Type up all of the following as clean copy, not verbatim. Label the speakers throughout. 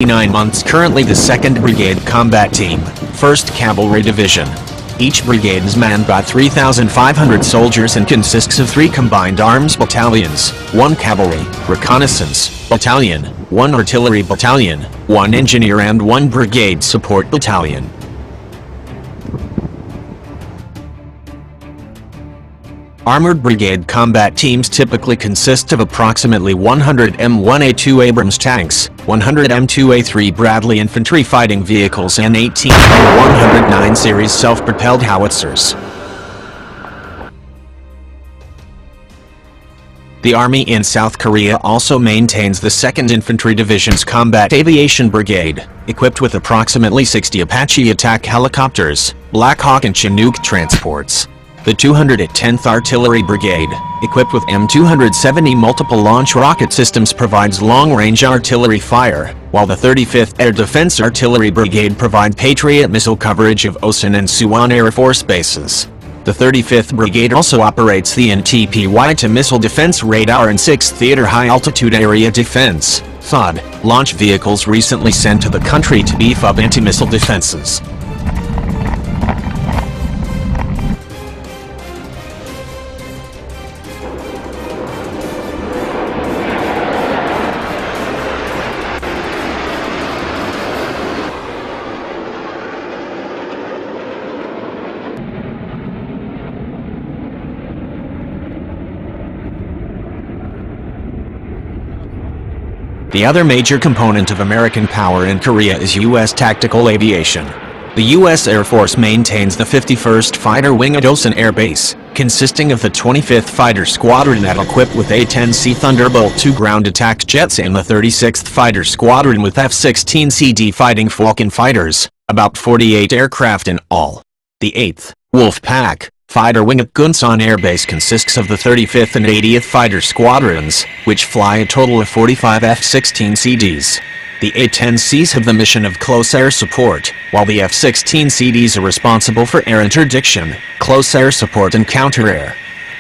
Speaker 1: 9 months currently the 2nd Brigade Combat Team, 1st Cavalry Division. Each brigade is manned by 3,500 soldiers and consists of 3 combined arms battalions, 1 cavalry, reconnaissance, battalion, 1 artillery battalion, 1 engineer and 1 brigade support battalion. Armored brigade combat teams typically consist of approximately 100 M1A2 Abrams tanks, 100 M2A3 Bradley infantry fighting vehicles and 18 109 series self-propelled howitzers. The Army in South Korea also maintains the 2nd Infantry Division's Combat Aviation Brigade, equipped with approximately 60 Apache attack helicopters, Black Hawk and Chinook transports. The 210th Artillery Brigade, equipped with M270 multiple launch rocket systems, provides long-range artillery fire, while the 35th Air Defense Artillery Brigade provides Patriot missile coverage of Osan and Suwon Air Force bases. The 35th Brigade also operates the NTPY-2 missile defense radar and 6th Theater High-Altitude Area Defense (THAAD) launch vehicles recently sent to the country to beef up anti-missile defenses. The other major component of American power in Korea is U.S. tactical aviation. The U.S. Air Force maintains the 51st Fighter Wing at Osan Air Base, consisting of the 25th Fighter Squadron that equipped with A-10C Thunderbolt II ground attack jets and the 36th Fighter Squadron with F-16CD Fighting Falcon fighters, about 48 aircraft in all. The 8th, Wolfpack, Fighter Wing at Kunsan Air Base consists of the 35th and 80th Fighter Squadrons, which fly a total of 45 F-16CDs. The A-10Cs have the mission of close air support, while the F-16CDs are responsible for air interdiction, close air support and counter-air.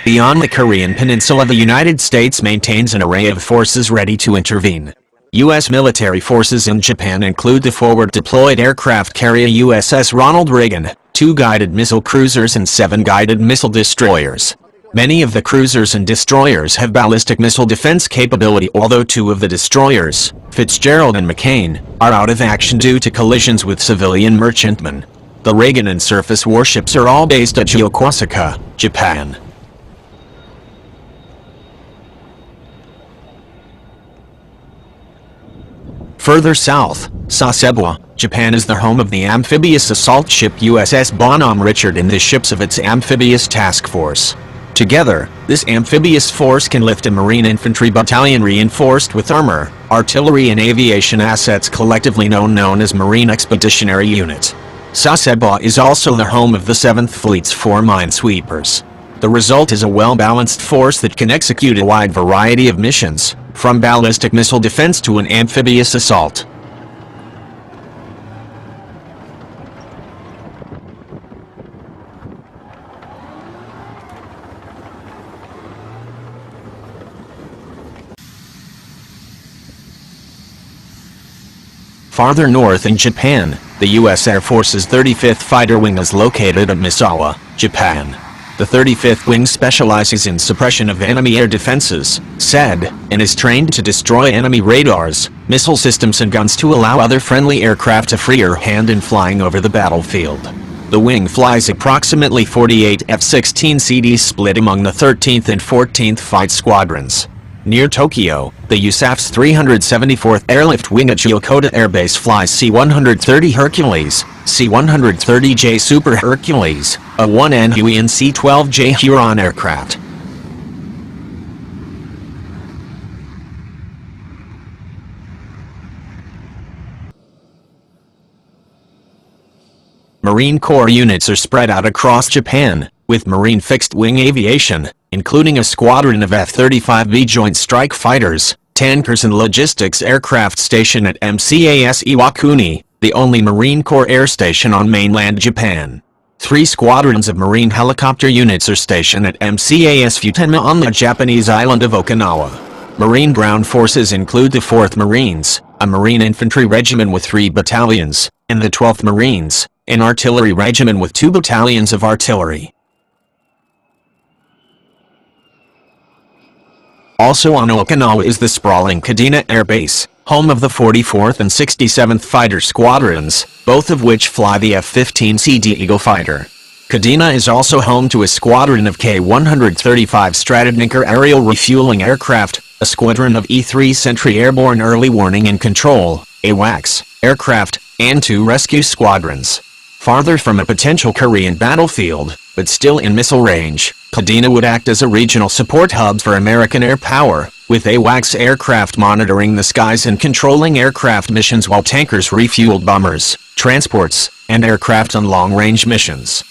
Speaker 1: Beyond the Korean Peninsula, the United States maintains an array of forces ready to intervene. U.S. military forces in Japan include the forward-deployed aircraft carrier USS Ronald Reagan, 2 guided missile cruisers and 7 guided missile destroyers. Many of the cruisers and destroyers have ballistic missile defense capability, although 2 of the destroyers, Fitzgerald and McCain, are out of action due to collisions with civilian merchantmen. The Reagan and surface warships are all based at Yokosuka, Japan. Further south, Sasebo, Japan is the home of the amphibious assault ship USS Bonhomme Richard and the ships of its amphibious task force. Together, this amphibious force can lift a Marine infantry battalion reinforced with armor, artillery and aviation assets, collectively known as Marine Expeditionary Unit. Sasebo is also the home of the 7th Fleet's 4 minesweepers. The result is a well-balanced force that can execute a wide variety of missions, from ballistic missile defense to an amphibious assault. Farther north in Japan, the U.S. Air Force's 35th Fighter Wing is located at Misawa, Japan. The 35th Wing specializes in suppression of enemy air defenses, SED, and is trained to destroy enemy radars, missile systems and guns to allow other friendly aircraft a freer hand in flying over the battlefield. The wing flies approximately 48 F-16CDs split among the 13th and 14th Fight Squadrons. Near Tokyo, the USAF's 374th Airlift Wing at Yokota Air Base flies C-130 Hercules, C-130J Super Hercules, a 1N Huey and C-12J Huron aircraft. Marine Corps units are spread out across Japan, with Marine fixed-wing aviation, including a squadron of F-35B Joint Strike Fighters, tankers and logistics aircraft stationed at MCAS Iwakuni, the only Marine Corps air station on mainland Japan. 3 squadrons of Marine helicopter units are stationed at MCAS Futenma on the Japanese island of Okinawa. Marine ground forces include the 4th Marines, a Marine infantry regiment with 3 battalions, and the 12th Marines, an artillery regiment with 2 battalions of artillery. Also on Okinawa is the sprawling Kadena Air Base, home of the 44th and 67th Fighter Squadrons, both of which fly the F-15C Eagle fighter. Kadena is also home to a squadron of K-135 Stratodniker aerial refueling aircraft, a squadron of E-3 Sentry airborne early warning and control, AWACS, aircraft, and 2 rescue squadrons. Farther from a potential Korean battlefield, but still in missile range, Kadena would act as a regional support hub for American air power, with AWACS aircraft monitoring the skies and controlling aircraft missions while tankers refueled bombers, transports, and aircraft on long-range missions.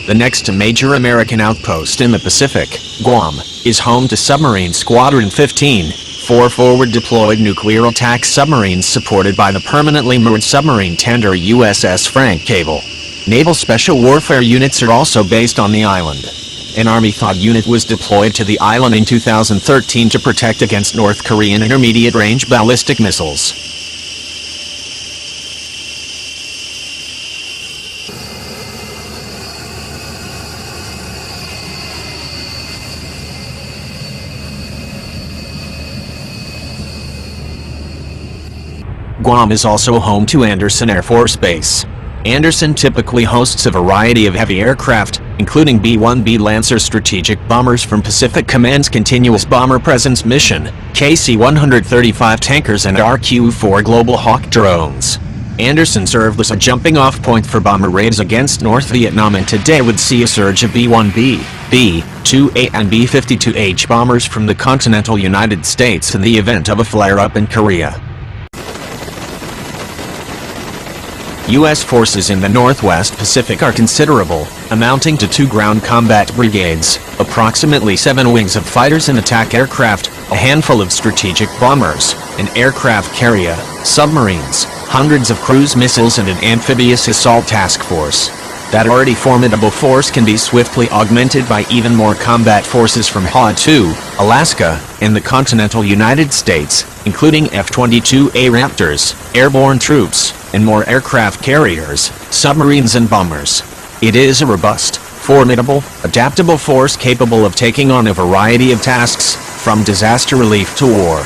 Speaker 1: The next major American outpost in the Pacific, Guam, is home to Submarine Squadron 15, 4 forward-deployed nuclear attack submarines supported by the permanently moored submarine tender USS Frank Cable. Naval Special Warfare units are also based on the island. An Army THAAD unit was deployed to the island in 2013 to protect against North Korean intermediate-range ballistic missiles. Guam is also home to Andersen Air Force Base. Andersen typically hosts a variety of heavy aircraft, including B-1B Lancer strategic bombers from Pacific Command's Continuous Bomber Presence mission, KC-135 tankers and RQ-4 Global Hawk drones. Andersen served as a jumping-off point for bomber raids against North Vietnam and today would see a surge of B-1B, B-2A and B-52H bombers from the continental United States in the event of a flare-up in Korea. U.S. forces in the Northwest Pacific are considerable, amounting to 2 ground combat brigades, approximately 7 wings of fighters and attack aircraft, a handful of strategic bombers, an aircraft carrier, submarines, hundreds of cruise missiles and an amphibious assault task force. That already formidable force can be swiftly augmented by even more combat forces from Ha-2, Alaska, and the continental United States, including F-22A Raptors, airborne troops, and more aircraft carriers, submarines and bombers. It is a robust, formidable, adaptable force capable of taking on a variety of tasks, from disaster relief to war.